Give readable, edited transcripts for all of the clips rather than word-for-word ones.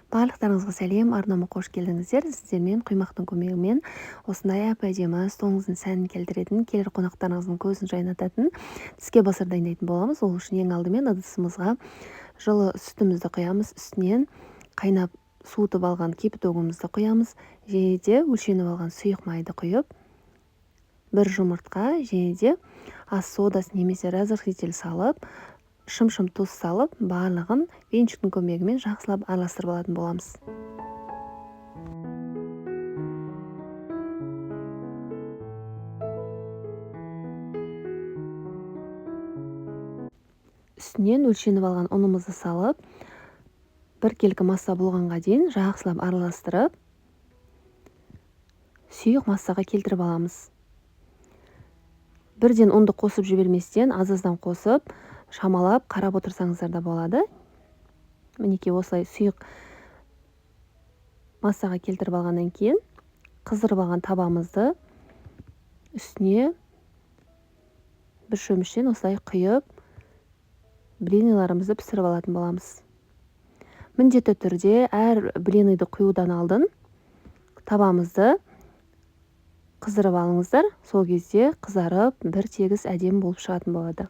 Барлықтарыңызға сәлем, арнама қош келдіңіздер. Сіздермен құймақтың көмегімен осындай әп-әдемі столыңыздың сәнін келтіретін, келер қонақтарыңыздың көзін жайнататын тіске басыр дайындайтын боламыз. Ол үшін ең алдымен ыдысымызға жылы сүтімізді құямыз, үстінен қайнап суытып алған кипятогымызды құямыз, және де өлшеніп алған сұйық майды құйып, бір жұмыртқа және де ас содасын немесе разрыхлитель салып, шым-шым тұз салып, барлығын венчиктің көмегімен жақсылап араластырып алатын боламыз. Үстінен өлшеніп алған ұнымызды салып, бір келкі масса болғанға дейін жақсылап араластырып, сұйық массаға келтіріп аламыз. Бірден ұнды қосып жіберместен, аз-аздан қосып, шамалап қарап отырсаңыздар да болады. Мінекей осылай сұйық массаға келтіріп алғаннан кейін, қыздырып алған табамызды үстіне бір шөміштен осылай құйып, блиниларымызды пісіріп алатын боламыз. Міндетті түрде әр блиниді құюдан алдын табамызды қыздырып алыңыздар. Сол кезде қызарып, бір тегіс әдемі болып шығатын болады.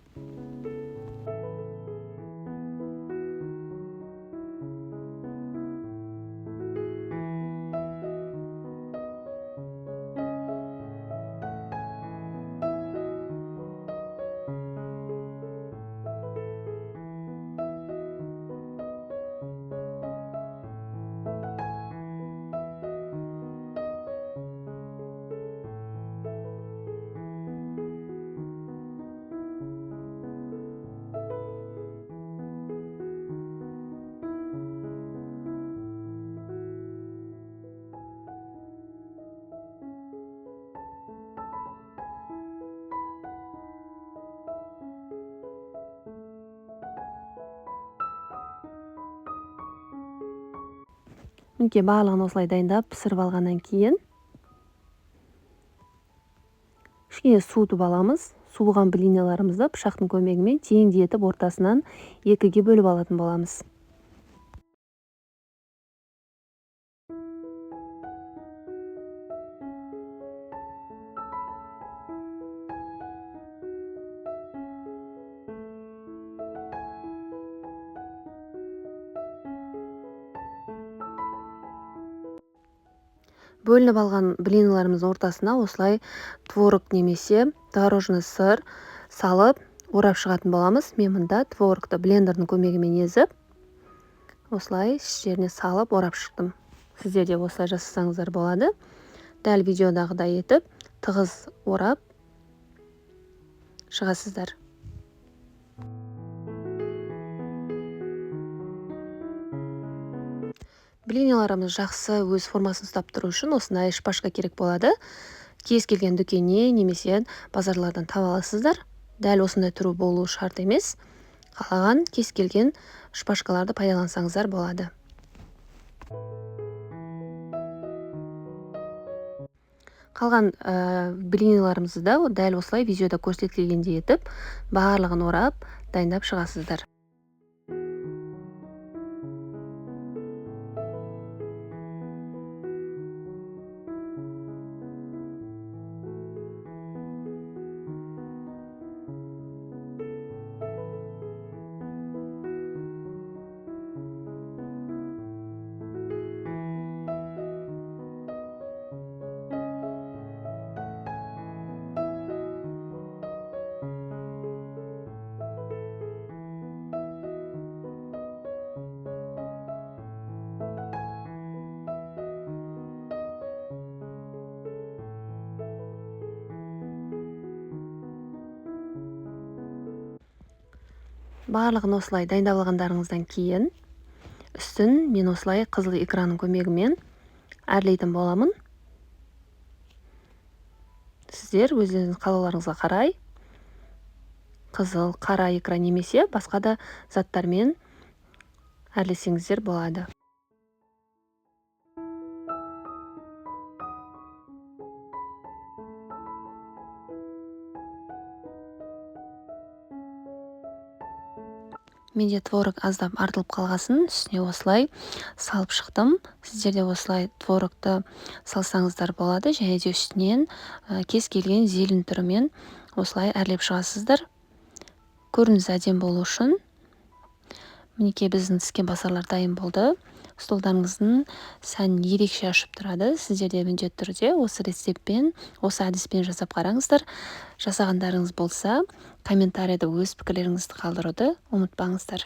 Мінекей барлығын осылай дайындап пісіріп алғаннан кейін кішкене суытып аламыз. Суыған блиниларымызды пышақтың көмегімен теңдетіп ортасынан екіге бөліп алатын боламыз. Бөлініп алған блиниларымыздың ортасына осылай творог немесе творожный сыр салып орап шығатын боламыз. Мен мұнда творогты блендердің көмегімен езіп, осылай іштеріне салып орап шықтым. Сіздер де осылай жасасаңыздар болады. Дәл видеодағыдай етіп, тығыз орап шығасыздар. Блиниларымыз жақсы өз формасын ұстап тұру үшін осындай шпажка керек болады. Кез келген дүкеннен немесе базарлардан таба аласыздар. Дәл осындай түрі болуы шарт емес. Қалаған кез келген шпажкаларды пайдалансаңыздар болады. Қалған блиниларымызды да дәл осылай видеода көрсетілгендей етіп, барлығын орап, дайындап шығасыздар. Барлығын осылай дайындап алғандарыңыздан кейін үстін мен осылай қызыл экранның көмегімен әрлейтін боламын. Сіздер өздеріңіздің қалауларыңызға қарай қызыл, қара экран немесе басқа да заттармен әрлесеңіздер болады. Менде творог аздап артылып қалғасын үстіне осылай салып шықтым. Сіздер де осылай творогты салсаңыздар болады, және де үстінен кез келген зелень түрімен осылай әрлеп шығасыздар. Көрініс әдемі болу үшін. Мінекей біздің тіске басарлар дайын болды. Столдарыңыздың сәнін ерекше ашып тұрады. Сіздер де міндетті түрде осы рецептпен, осы әдіспен жасап қараңыздар. Жасағандарыңыз болса, комментарийда өз пікірлеріңізді қалдыруды ұмытпаңыздар.